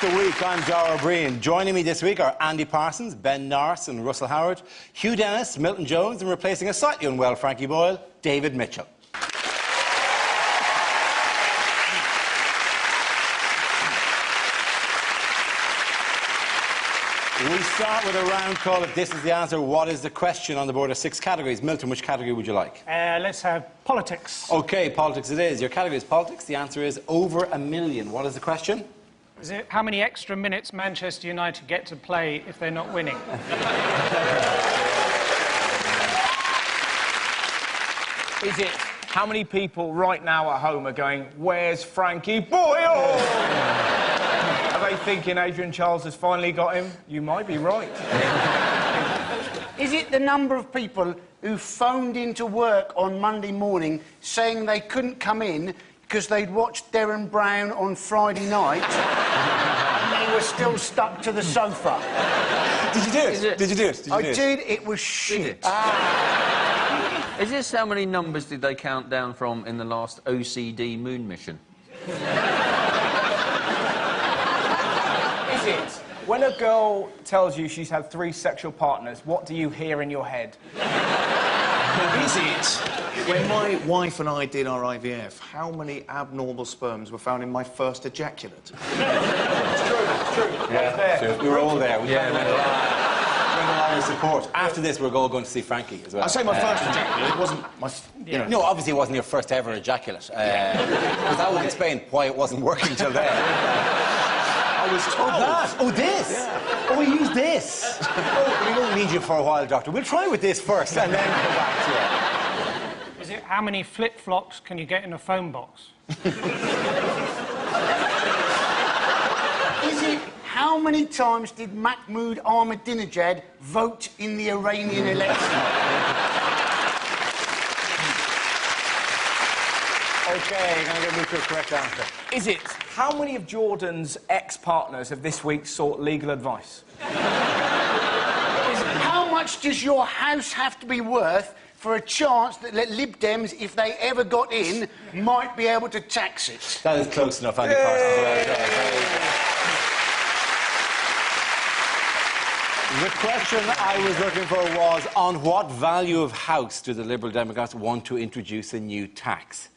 the Week. I'm Dara O'Brien. Joining me this week are Andy Parsons, Ben Norris and Russell Howard, Hugh Dennis, Milton Jones, and replacing a slightly unwell Frankie Boyle, David Mitchell. We start with a round call. If this is the answer, what is the question on the board of 6 categories? Milton, which category would you like? Let's have politics. OK, politics it is. Your category is politics. The answer is over $1 million. What is the question? Is it how many extra minutes Manchester United get to play if they're not winning? Is it how many people right now at home are going, where's Frankie Boyle? Are they thinking Adrian Charles has finally got him? You might be right. Is it the number of people who phoned into work on Monday morning saying they couldn't come in because they'd watched Derren Brown on Friday night and they were still stuck to the sofa? Did you do it? Did you do it? I did. It was shit. Is this how many numbers did they count down from in the last OCD moon mission? Is it when a girl tells you she's had 3 sexual partners, what do you hear in your head? Is it when my wife and I did our IVF, how many abnormal sperms were found in my first ejaculate? It's true. Yeah, we were all there. We had a lot of support. After this, we're all going to see Frankie as well. I say my first ejaculate, it wasn't my... You know. No, obviously it wasn't your first ever ejaculate. Because that would explain why it wasn't working till then. I was told. Oh, that! Oh, this! Yeah. Oh, we use this! Oh, we won't need you for a while, Doctor. We'll try with this first and then come back to you. Is it how many flip-flops can you get in a phone box? Is it how many times did Mahmoud Ahmadinejad vote in the Iranian election? OK, I'm going to move to a correct answer. Is it how many of Jordan's ex-partners have this week sought legal advice? How much does your house have to be worth for a chance that Lib Dems, if they ever got in, might be able to tax it? That is close enough, Andy Parsons. The question I was looking for was, on what value of house do the Liberal Democrats want to introduce a new tax?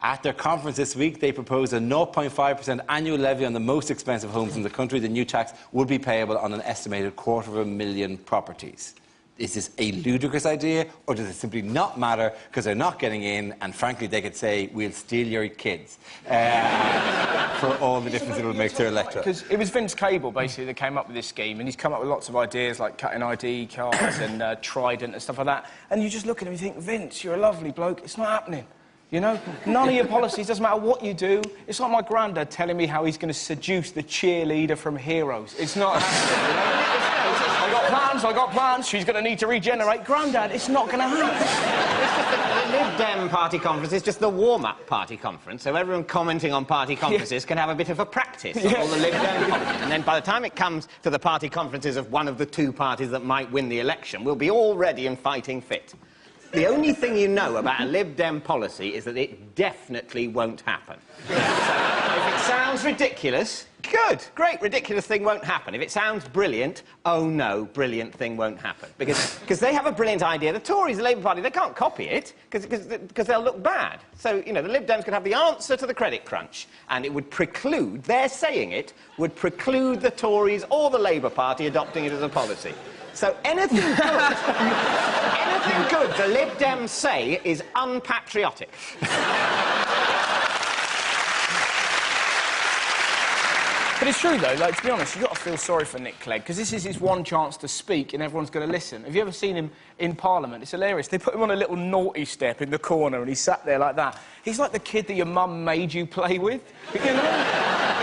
At their conference this week, they proposed a 0.5% annual levy on the most expensive homes in the country. The new tax would be payable on an estimated 250,000 properties. Is this a ludicrous idea, or does it simply not matter because they're not getting in, and frankly, they could say, we'll steal your kids for all the difference it will make to their electorate? Because it was Vince Cable, basically, that came up with this scheme, and he's come up with lots of ideas, like cutting ID cards and Trident and stuff like that. And you just look at him and you think, Vince, you're a lovely bloke, it's not happening. You know, none of your policies, doesn't matter what you do. It's like my granddad telling me how he's going to seduce the cheerleader from Heroes. It's not happening, you know? I got plans, she's going to need to regenerate. Granddad, it's not going to happen. The Lib Dem party conference is just the warm-up party conference, so everyone commenting on party conferences can have a bit of a practice of all the Lib Dem. And then by the time it comes to the party conferences of one of the 2 parties that might win the election, we'll be all ready and fighting fit. The only thing you know about a Lib Dem policy is that it definitely won't happen. So, if it sounds ridiculous, good, great, ridiculous thing won't happen. If it sounds brilliant, oh no, brilliant thing won't happen. Because they have a brilliant idea. The Tories, the Labour Party, they can't copy it because they'll look bad. So, you know, the Lib Dems could have the answer to the credit crunch, and it would preclude, their saying it, would preclude the Tories or the Labour Party adopting it as a policy. So anything good, anything good the Lib Dems say is unpatriotic. But it's true, though, like, to be honest, you've got to feel sorry for Nick Clegg, because this is his one chance to speak and everyone's going to listen. Have you ever seen him in Parliament? It's hilarious. They put him on a little naughty step in the corner and he sat there like that. He's like the kid that your mum made you play with. You know?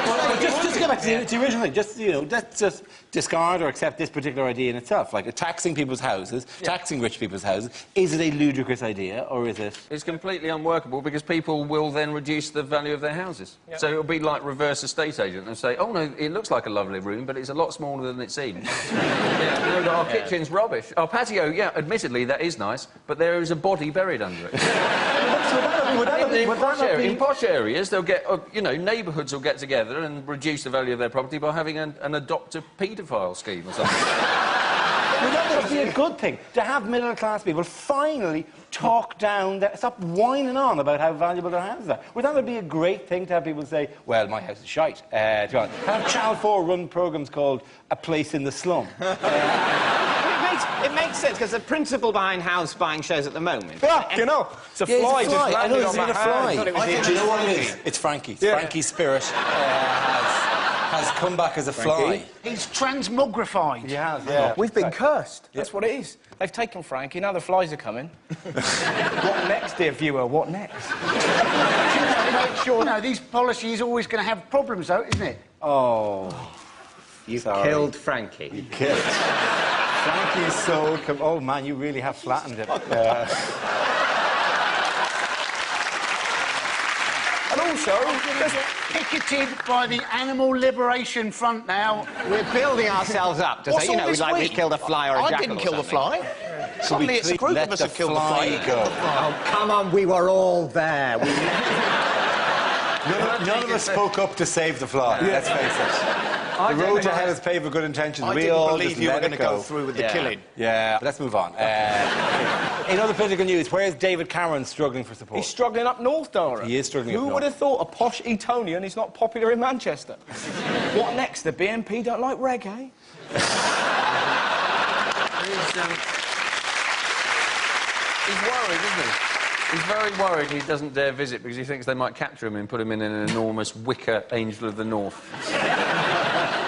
Well, just go back to the original thing. Just, you know, let's just discard or accept this particular idea in itself. Like, taxing people's houses, taxing rich people's houses. Is it a ludicrous idea, or is it... It's completely unworkable because people will then reduce the value of their houses. Yep. So it'll be like reverse estate agent and say, oh, no, it looks like a lovely room, but it's a lot smaller than it seems. Yeah, no, our kitchen's rubbish. Our patio, yeah, admittedly, that is nice, but there is a body buried under it. So would that in posh areas, they'll get, you know, neighbourhoods will get together and reduce the value of their property by having an adopt a paedophile scheme or something. Would that be a good thing? To have middle-class people finally talk down, stop whining on about how valuable their houses are. Would that be a great thing to have people say, well, my house is shite? Have Channel 4 run programmes called A Place in the Slum? It makes sense, because the principle behind house buying shows at the moment... Yeah, you know, it's a fly just landed I know, it's on a my hand. fly. Do you know what it is? It's Frankie. Frankie's spirit has come back as a fly. He's transmogrified. He has, yeah. We've been cursed. That's what it is. They've taken Frankie, now the flies are coming. What next, dear viewer? What next? Sure, no, these policies are always going to have problems, though, isn't it? Oh. You've killed Frankie. You killed. Frankie's so... Oh, man, you really have flattened him. And also, just picketed by the Animal Liberation Front now. We're building ourselves up to say, you know, like we killed a fly or a jackal. I didn't kill the fly. So Suddenly it's a group of us who killed the fly. Oh, come on, we were all there. None of us spoke up to save the fly, let's face it. The road to hell is paved with good intentions. I didn't believe you were going to go through with the killing. Yeah, let's move on. In other political news, where is David Cameron struggling for support? He's struggling up north, Dara. He is struggling up north. Who would have thought a posh Etonian is not popular in Manchester? What next? The BNP don't like reggae? He's worried, isn't he? He's very worried he doesn't dare visit because he thinks they might capture him and put him in an enormous wicker Angel of the North.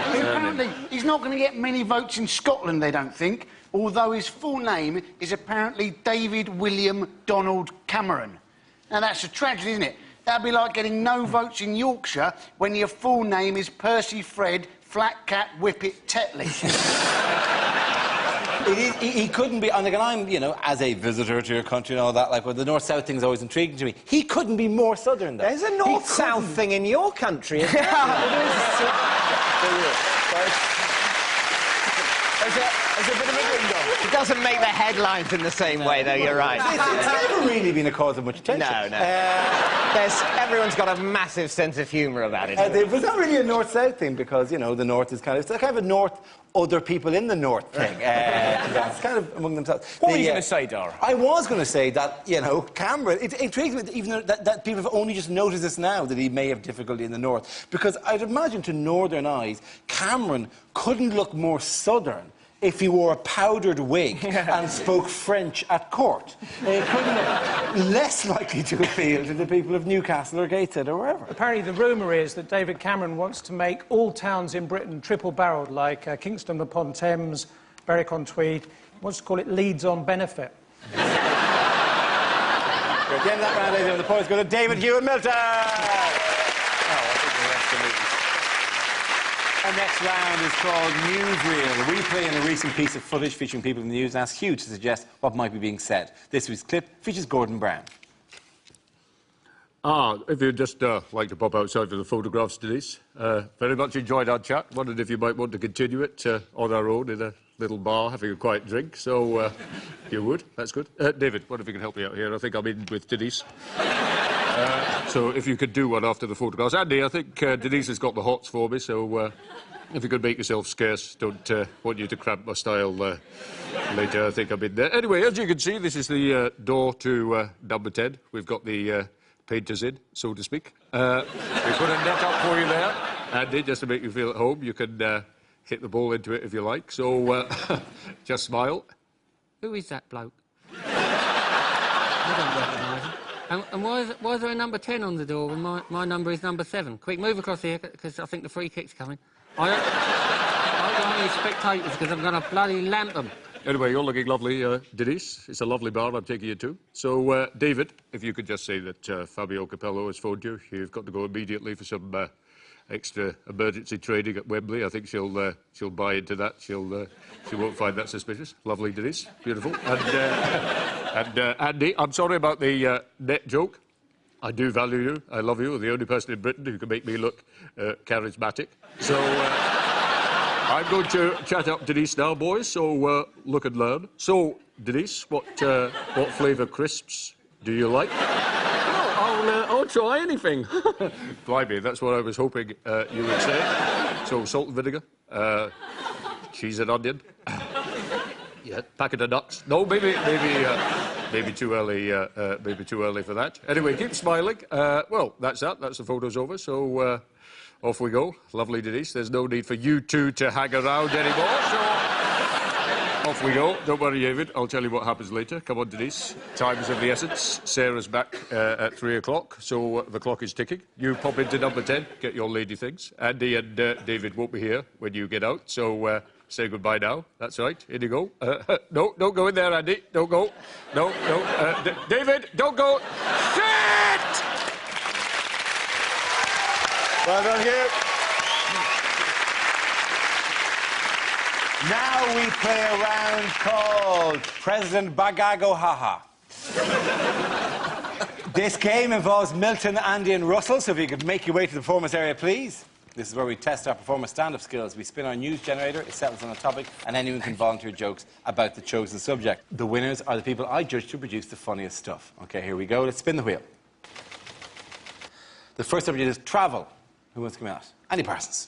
Apparently, he's not going to get many votes in Scotland, they don't think, although his full name is apparently David William Donald Cameron. Now, that's a tragedy, isn't it? That'd be like getting no votes in Yorkshire when your full name is Percy Fred Flatcat Whippet Tetley. He couldn't be... And I'm, you know, as a visitor to your country and all that, like, well, the north-south thing's always intriguing to me. He couldn't be more southern, though. There's a north-south thing in your country, isn't there? There's a bit of a window. It doesn't make the headlines in the same way, though, you're right. It's never really been a cause of much attention. No. Everyone's got a massive sense of humour about it. Was that really a north-south thing? Because, you know, the north is kind of... It's kind of a north... Other people in the north thing. It's kind of among themselves. What were you going to say, Dara? I was going to say that, you know, Cameron... It intrigues me even that people have only just noticed this now, that he may have difficulty in the north. Because I'd imagine to northern eyes, Cameron couldn't look more southern if he wore a powdered wig and spoke French at court. It couldn't look less likely to appeal to the people of Newcastle or Gateshead or wherever. Apparently, the rumour is that David Cameron wants to make all towns in Britain triple-barrelled, like Kingston upon Thames, Berwick-on-Tweed. He wants to call it Leeds-on-Benefit. We're at the end of that round, ladies and gentlemen. The points go to David Hugh and Milton. Our next round is called Newsreel. We play in a recent piece of footage featuring people in the news and ask Hugh to suggest what might be being said. This week's clip features Gordon Brown. If you'd just like to pop outside for the photographs, Denise. Very much enjoyed our chat. Wondered if you might want to continue it on our own in a little bar, having a quiet drink. So, you would. That's good. David, what if you can help me out here? I think I'm in with Denise. So if you could do one after the photographs. Andy, I think Denise has got the hots for me, so if you could make yourself scarce, don't want you to cramp my style later. I think I'm in there. Anyway, as you can see, this is the door to number 10. We've got the painters in, so to speak. We put a net up for you there, Andy, just to make you feel at home. You can hit the ball into it if you like, so just smile. Who is that bloke? I don't recognise him. And why is there a number 10 on the door when my number is number 7? Quick, move across here, because I think the free kick's coming. I don't need spectators, because I'm going to bloody lamp them. Anyway, you're looking lovely, Denise. It's a lovely bar, I'm taking you to. So, David, if you could just say that Fabio Capello has phoned you. You've got to go immediately for some extra emergency training at Wembley. I think she'll buy into that. She won't find that suspicious. Lovely, Denise. Beautiful. And Andy, I'm sorry about the net joke. I do value you. I love you. You're the only person in Britain who can make me look charismatic. So I'm going to chat up Denise now, boys. So look and learn. So Denise, what flavour crisps do you like? Oh, I'll try anything. Blimey, that's what I was hoping you would say. So, salt and vinegar, cheese and onion. Yeah, packet of nuts. No, maybe too early. Maybe too early for that. Anyway, keep smiling. Well, that's that. That's the photos over. So off we go. Lovely, Denise. There's no need for you two to hang around anymore. So off we go. Don't worry, David. I'll tell you what happens later. Come on, Denise. Time's of the essence. Sarah's back at 3 o'clock, so the clock is ticking. You pop into number 10. Get your lady things. Andy and David won't be here when you get out. So. Say goodbye now. That's right. In you go. No, don't go in there, Andy. Don't go. No. David, don't go. Sit! Well done, Hugh. Now we play a round called President Bagago Haha. This game involves Milton, Andy and Russell, so if you could make your way to the performance area, please. This is where we test our performance stand-up skills. We spin our news generator, it settles on a topic, and anyone can volunteer jokes about the chosen subject. The winners are the people I judge to produce the funniest stuff. OK, here we go. Let's spin the wheel. The first subject is travel. Who wants to come out? Andy Parsons.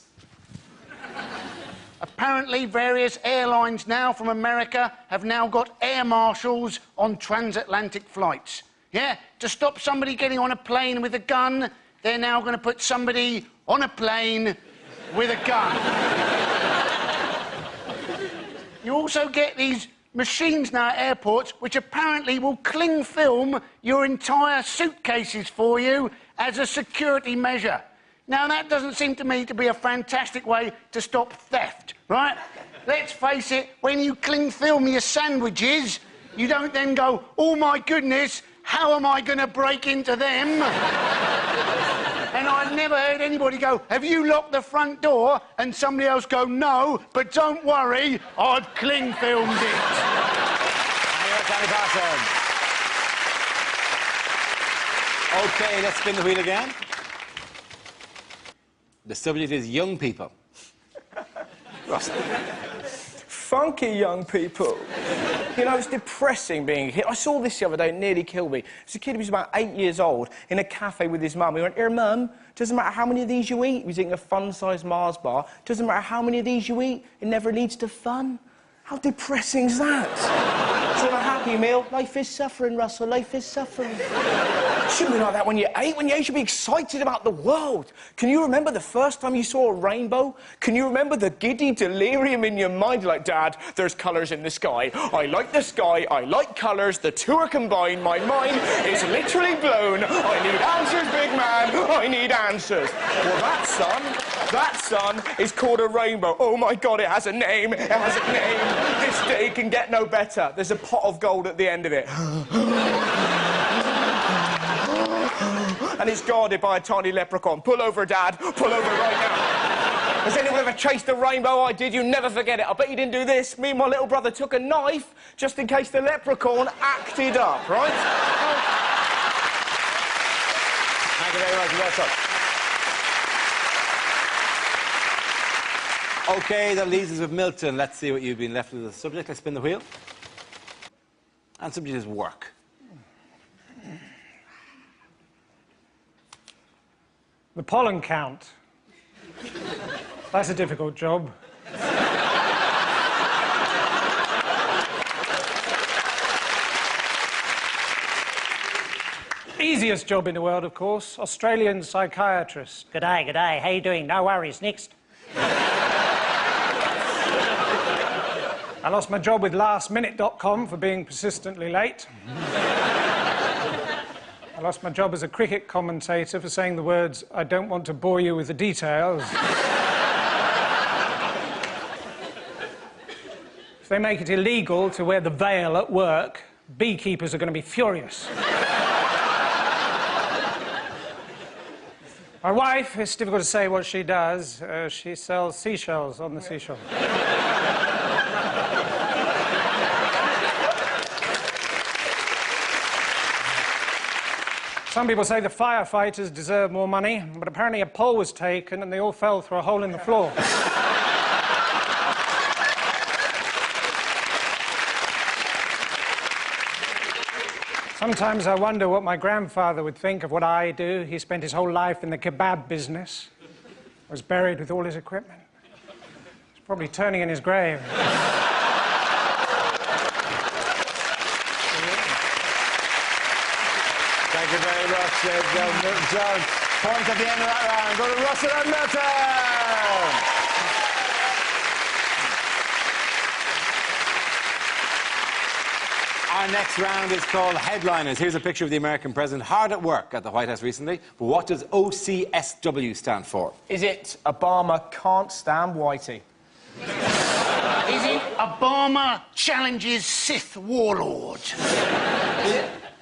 Apparently, various airlines now from America have now got air marshals on transatlantic flights. Yeah? To stop somebody getting on a plane with a gun, they're now going to put somebody on a plane with a gun. You also get these machines now at airports which apparently will cling film your entire suitcases for you as a security measure. Now, that doesn't seem to me to be a fantastic way to stop theft, right? Let's face it, when you cling film your sandwiches, you don't then go, oh, my goodness, how am I going to break into them? And I've never heard anybody go, have you locked the front door? And somebody else go, no, but don't worry, I've cling filmed it. OK, let's spin the wheel again. The subject is young people. Russell. Funky young people. You know, it's depressing being here. I saw this the other day, it nearly killed me. It's a kid who was about 8 years old in a cafe with his mum. He went, here, Mum, doesn't matter how many of these you eat. He was eating a fun-sized Mars bar. Doesn't matter how many of these you eat, it never leads to fun. How depressing is that? It's not a happy meal. Life is suffering, Russell. Life is suffering. It shouldn't be like that when you're 8. When you're 8, you should be excited about the world. Can you remember the first time you saw a rainbow? Can you remember the giddy delirium in your mind? You're like, Dad, there's colours in the sky. I like the sky. I like colours. The two are combined. My mind is literally blown. I need answers, big man. I need answers. Well, that sun is called a rainbow. Oh, my God, it has a name. It has a name. This day can get no better. There's a pot of gold at the end of it. And it's guarded by a tiny leprechaun. Pull over, Dad. Pull over right now. Has anyone ever chased a rainbow? I did. You never forget it. I bet you didn't do this. Me and my little brother took a knife just in case the leprechaun acted up, right? Thank you very much, Russell. OK, that leaves us with Milton. Let's see what you've been left with the subject. Let's spin the wheel. And subject is work. The pollen count. That's a difficult job. Easiest job in the world, of course. Australian psychiatrist. G'day, g'day. How you doing? No worries. Next. I lost my job with lastminute.com for being persistently late. I lost my job as a cricket commentator for saying the words, I don't want to bore you with the details. If they make it illegal to wear the veil at work, beekeepers are going to be furious. My wife, it's difficult to say what she does. She sells seashells on the seashore. Some people say the firefighters deserve more money, but apparently a poll was taken and they all fell through a hole in the floor. Sometimes I wonder what my grandfather would think of what I do. He spent his whole life in the kebab business, was buried with all his equipment. He's probably turning in his grave. Thank you very much, John. Point at the end of that round. Go to Russell and Milton. Our next round is called Headliners. Here's a picture of the American president hard at work at the White House recently. But what does OCSW stand for? Is it Obama can't stand Whitey? Is it Obama challenges Sith warlord?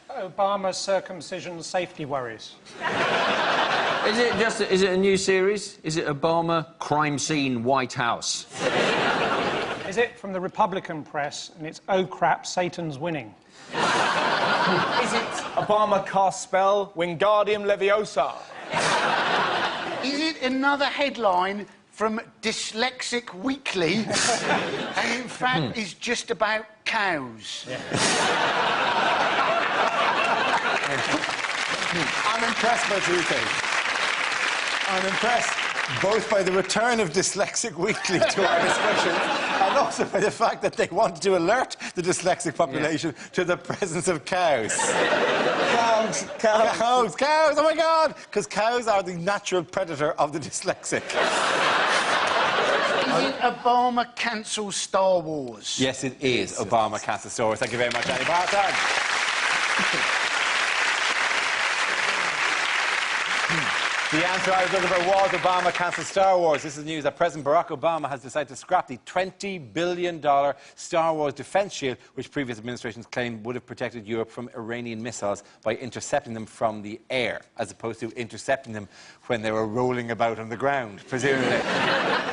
Obama circumcision safety worries. Is it a new series? Is it Obama crime scene White House? Is it from the Republican press, and it's oh crap, Satan's winning? Is it Obama cast spell Wingardium Leviosa? Is it another headline from Dyslexic Weekly and in fact is just about cows? Yeah. I'm impressed by two things. I'm impressed both by the return of Dyslexic Weekly to our discussion and also by the fact that they wanted to alert the dyslexic population to the presence of cows. Cows, oh my God! Because cows are the natural predator of the dyslexic. Is it Obama cancels Star Wars? Yes, it is. Obama cancels Star Wars. Thank you very much, Annie Barton. The answer I was looking for was Obama cancels Star Wars. This is news that President Barack Obama has decided to scrap the $20 billion Star Wars defence shield, which previous administrations claimed would have protected Europe from Iranian missiles by intercepting them from the air, as opposed to intercepting them when they were rolling about on the ground, presumably.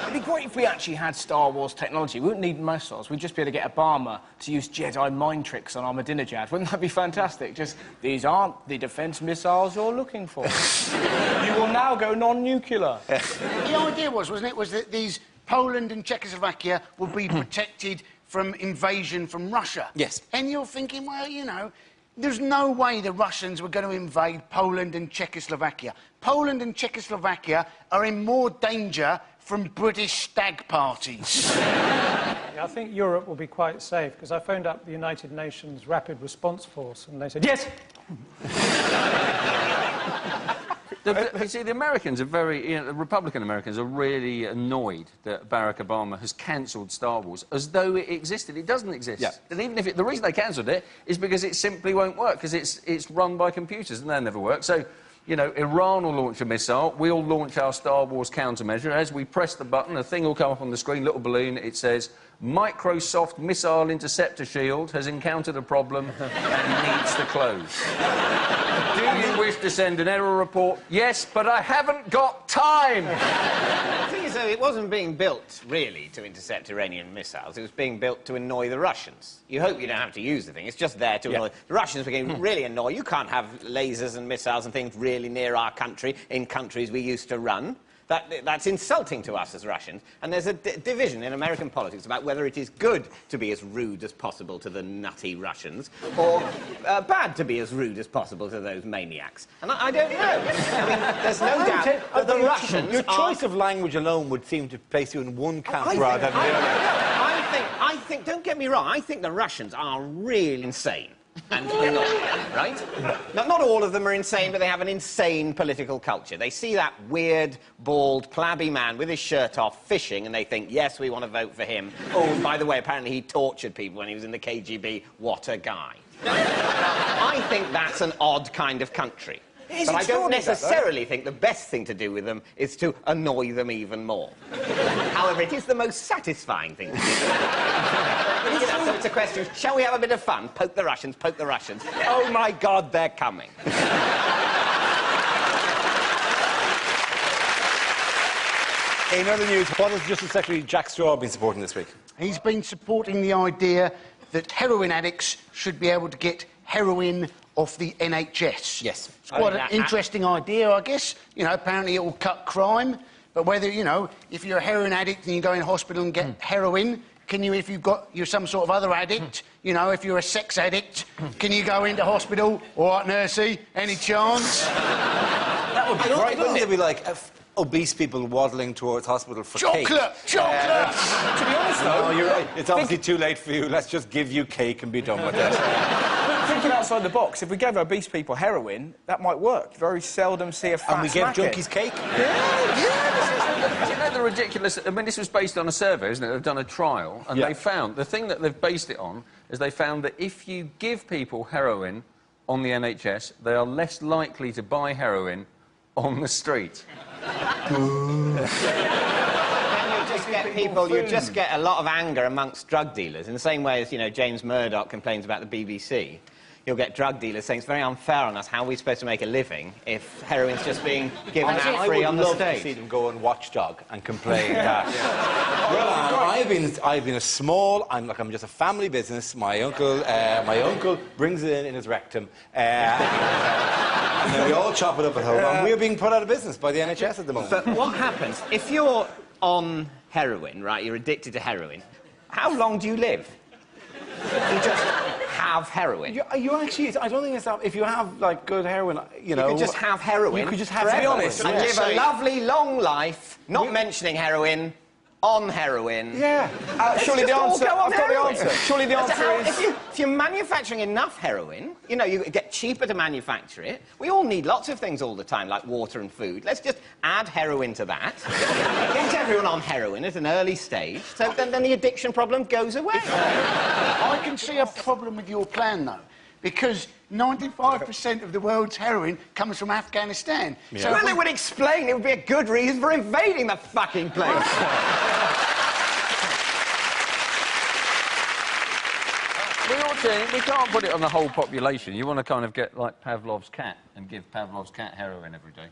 It'd be great if we actually had Star Wars technology. We wouldn't need missiles. We'd just be able to get Obama to use Jedi mind tricks on Ahmadinejad. Wouldn't that be fantastic? Just, these aren't the defence missiles you're looking for. You will now go non-nuclear. The idea wasn't it, was that these Poland and Czechoslovakia would be protected from invasion from Russia. Yes. And you're thinking, well, you know, there's no way the Russians were going to invade Poland and Czechoslovakia. Poland and Czechoslovakia are in more danger from British stag parties. Yeah, I think Europe will be quite safe, because I phoned up the United Nations Rapid Response Force and they said, yes! You see, the Americans are the Republican Americans are really annoyed that Barack Obama has cancelled Star Wars as though it existed. It doesn't exist. Yeah. And even if the reason they cancelled it is because it simply won't work, because it's run by computers and they'll never work. So, you know, Iran will launch a missile, we'll launch our Star Wars countermeasure. As we press the button, a thing will come up on the screen, little balloon, it says, Microsoft Missile Interceptor Shield has encountered a problem and needs to close. Do you wish to send an error report? Yes, but I haven't got time. The thing is, though, it wasn't being built, really, to intercept Iranian missiles. It was being built to annoy the Russians. You hope you don't have to use the thing. It's just there to annoy... The Russians were getting really annoyed. You can't have lasers and missiles and things really near our country in countries we used to run. That's insulting to us as Russians. And there's a division in American politics about whether it is good to be as rude as possible to the nutty Russians or bad to be as rude as possible to those maniacs. And I don't know. I mean, there's no doubt that the Russians Your choice of language alone would seem to place you in one camp rather than the other. I think, don't get me wrong, I think the Russians are really insane. And annoying, right? Not all of them are insane, but they have an insane political culture. They see that weird, bald, flabby man with his shirt off fishing, and they think, yes, we want to vote for him. Oh, by the way, apparently he tortured people when he was in the KGB. What a guy. I think that's an odd kind of country. But I don't necessarily think the best thing to do with them is to annoy them even more. However, it is the most satisfying thing to do. So it's a question of, shall we have a bit of fun? Poke the Russians, poke the Russians. Oh, my God, they're coming. In other news, what has Justice Secretary Jack Straw been supporting this week? He's been supporting the idea that heroin addicts should be able to get heroin off the NHS. Yes. It's quite an interesting idea, I guess. You know, apparently it will cut crime. But whether, you know, if you're a heroin addict and you go in hospital and get heroin, can you, if you're some sort of other addict, you know, if you're a sex addict, can you go into hospital? All right, nursey, any chance? That would be great. I don't think there'd be like obese people waddling towards hospital for cake. Chocolate! To be honest, though... No, you're right. It's obviously too late for you. Let's just give you cake and be done with it. Thinking outside the box, if we gave obese people heroin, that might work. You very seldom see a fat And we give smackhead. junkies cake? Do you know the ridiculous... I mean, this was based on a survey, isn't it? They've done a trial, and they found... The thing that they've based it on is they found that if you give people heroin on the NHS, they are less likely to buy heroin on the street. You just get a lot of anger amongst drug dealers, in the same way as, you know, James Murdoch complains about the BBC. You'll get drug dealers saying it's very unfair on us. How are we supposed to make a living if heroin's just being given out free on the stage? I would love to see them go on Watchdog and complain that. Well, I've been a small. I'm just a family business. My uncle brings it in his rectum, and then we all chop it up at home. And we're being put out of business by the NHS at the moment. But what happens if you're on heroin, right? You're addicted to heroin. How long do you live? You just have heroin. You actually... I don't think it's that... If you have, like, good heroin, you know... You could just have heroin. You could just have heroin. To be honest, and live a lovely, long life, not mentioning heroin, on heroin. Yeah. Surely the answer... I've got the answer. Surely the answer is... If you're manufacturing enough heroin, you know, you get cheaper to manufacture it. We all need lots of things all the time, like water and food. Let's just add heroin to that. Get everyone on heroin at an early stage, so then the addiction problem goes away. I can see a problem with your plan, though, because 95% of the world's heroin comes from Afghanistan. Yeah. So well, it would explain. It would be a good reason for invading the fucking place. We can't put it on the whole population. You want to kind of get like Pavlov's cat and give Pavlov's cat heroin every day.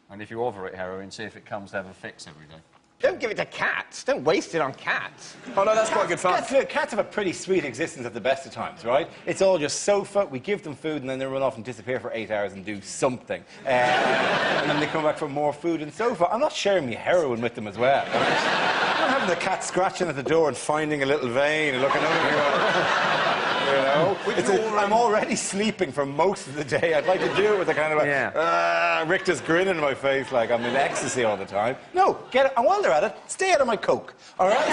And if you offer it heroin, see if it comes to have a fix every day. Don't give it to cats. Don't waste it on cats. Oh, no, that's quite good fun. Cats have a pretty sweet existence at the best of times, right? It's all just sofa, we give them food, and then they run off and disappear for 8 hours and do something. And then they come back for more food and sofa. I'm not sharing my heroin with them as well. I'm not having the cat scratching at the door and finding a little vein and looking over me. You know? I'm already sleeping for most of the day. I'd like to do it with a kind of Richter's grin in my face, like I'm in ecstasy all the time. No, get it. And while they're at it, stay out of my coke. All right?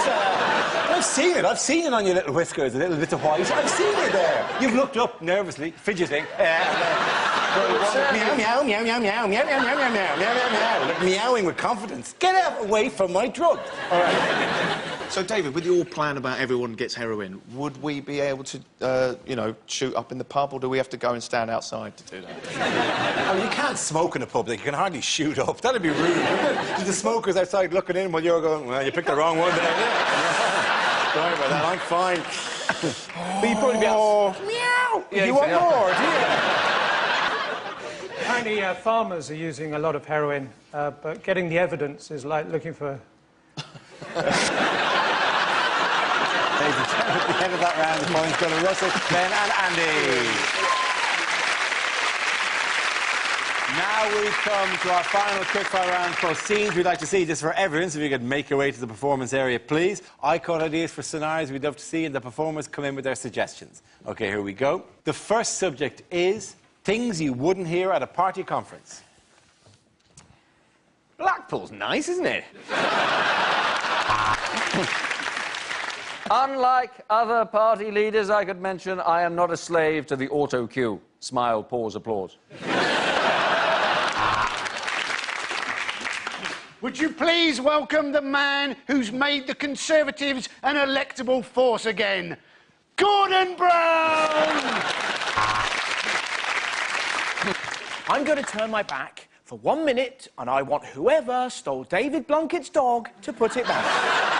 I've seen it. I've seen it on your little whiskers, the little bits of white. I've seen it there. You've looked up nervously, fidgeting. Meow, meow, meow, meow, meow, meow, meow, meow, meow, meow, meow, meow, meow, like meowing with confidence. Get out away from my drugs. All right. So, David, with your plan about everyone gets heroin, would we be able to, you know, shoot up in the pub, or do we have to go and stand outside to do that? I mean, you can't smoke in a public. You can hardly shoot up. That'd be rude. The smokers outside looking in while you're going, well, you picked the wrong one there. Sorry about that. I'm fine. But you'd probably be able... Meow! Yeah, you want more, do you? Apparently, farmers are using a lot of heroin, but getting the evidence is like looking for... Ladies and gentlemen, at the end of that round, the points go to Russell, Ben and Andy. Now we come to our final quickfire round called Scenes We'd Like to See. Just for everyone, so if you could make your way to the performance area, please. I call ideas for scenarios we'd love to see, and the performers come in with their suggestions. OK, here we go. The first subject is things you wouldn't hear at a party conference. Blackpool's nice, isn't it? Unlike other party leaders I could mention, I am not a slave to the auto cue. Smile, pause, applause. Would you please welcome the man who's made the Conservatives an electable force again, Gordon Brown! I'm going to turn my back for 1 minute, and I want whoever stole David Blunkett's dog to put it back.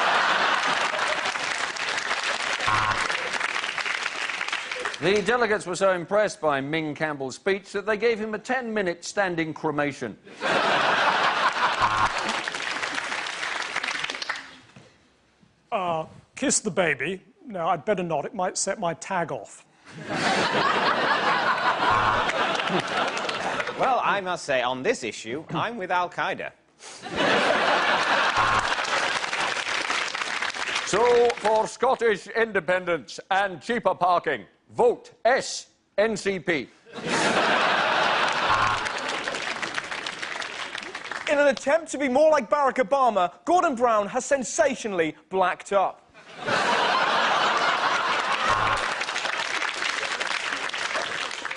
The delegates were so impressed by Ming Campbell's speech that they gave him a 10-minute standing cremation. Kiss the baby. No, I'd better not. It might set my tag off. Well, I must say, on this issue, I'm with Al-Qaeda. So, for Scottish independence and cheaper parking, vote SNCP. In an attempt to be more like Barack Obama, Gordon Brown has sensationally blacked up.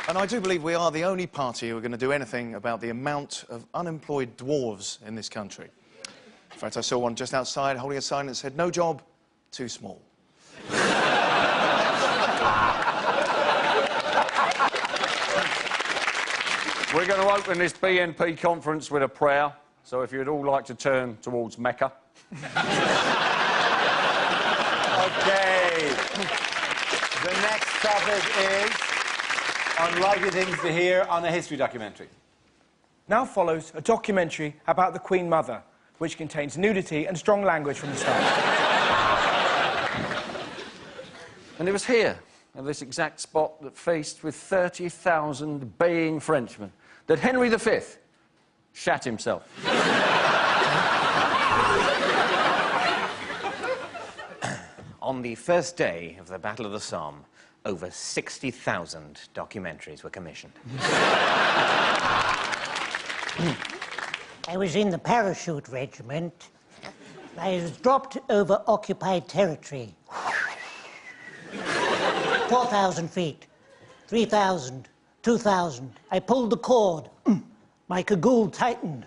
And I do believe we are the only party who are going to do anything about the amount of unemployed dwarves in this country. In fact, I saw one just outside holding a sign that said, "No job, too small." We're going to open this BNP conference with a prayer, so if you'd all like to turn towards Mecca. OK. The next topic is unlikely things to hear on a history documentary. Now follows a documentary about the Queen Mother, which contains nudity and strong language from the start. And it was here, at this exact spot that faced with 30,000 baying Frenchmen, that Henry V shat himself. On the first day of the Battle of the Somme, over 60,000 documentaries were commissioned. I was in the parachute regiment. I was dropped over occupied territory. 4,000 feet, 3,000, 2,000. I pulled the cord. My cagoule tightened.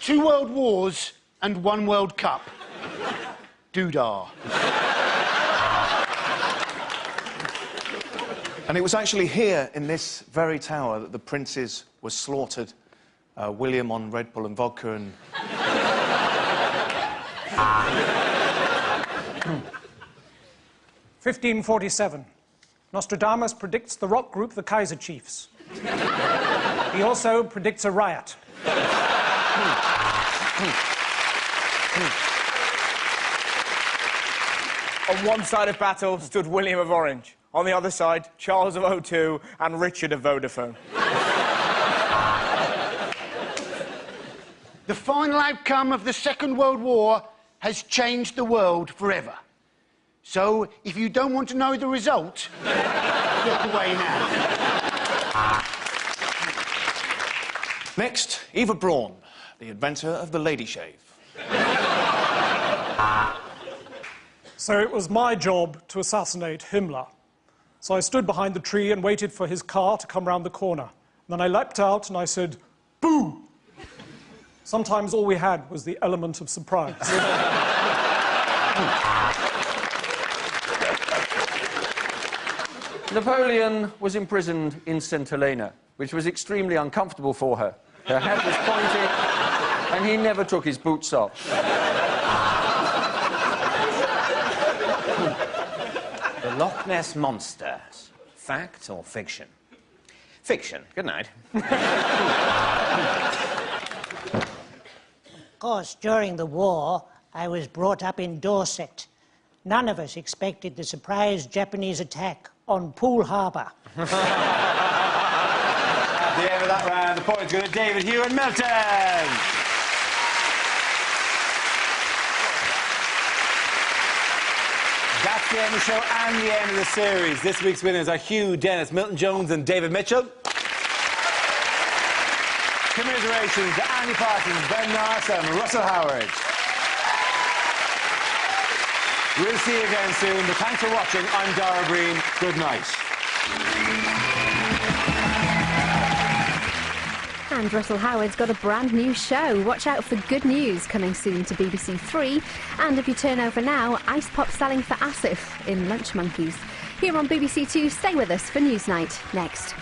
Two World Wars and one World Cup. Doodah. And it was actually here, in this very tower, that the princes were slaughtered. William on Red Bull and vodka and... 1547. Nostradamus predicts the rock group the Kaiser Chiefs. He also predicts a riot. On one side of battle stood William of Orange. On the other side, Charles of O2 and Richard of Vodafone. The final outcome of the Second World War has changed the world forever. So, if you don't want to know the result, walk away now. Next, Eva Braun, the inventor of the lady shave. So it was my job to assassinate Himmler. So I stood behind the tree and waited for his car to come round the corner. And then I leapt out and I said, "Boo!" Sometimes all we had was the element of surprise. Napoleon was imprisoned in St Helena, which was extremely uncomfortable for her. Her head was pointed, and he never took his boots off. The Loch Ness Monster. Fact or fiction? Fiction. Good night. Of course, during the war, I was brought up in Dorset. None of us expected the surprise Japanese attack on Poole Harbour. At the end of that round, the points go to David, Hugh and Milton. That's the end of the show and the end of the series. This week's winners are Hugh, Dennis, Milton Jones and David Mitchell. Commiserations to Andy Parsons, Ben Norris and Russell Howard. We'll see you again soon, but thanks for watching. I'm Dara Green. Good night. And Russell Howard's got a brand new show. Watch out for Good News coming soon to BBC Three. And if you turn over now, Ice Pop selling for Asif in Lunch Monkeys. Here on BBC Two, stay with us for Newsnight next.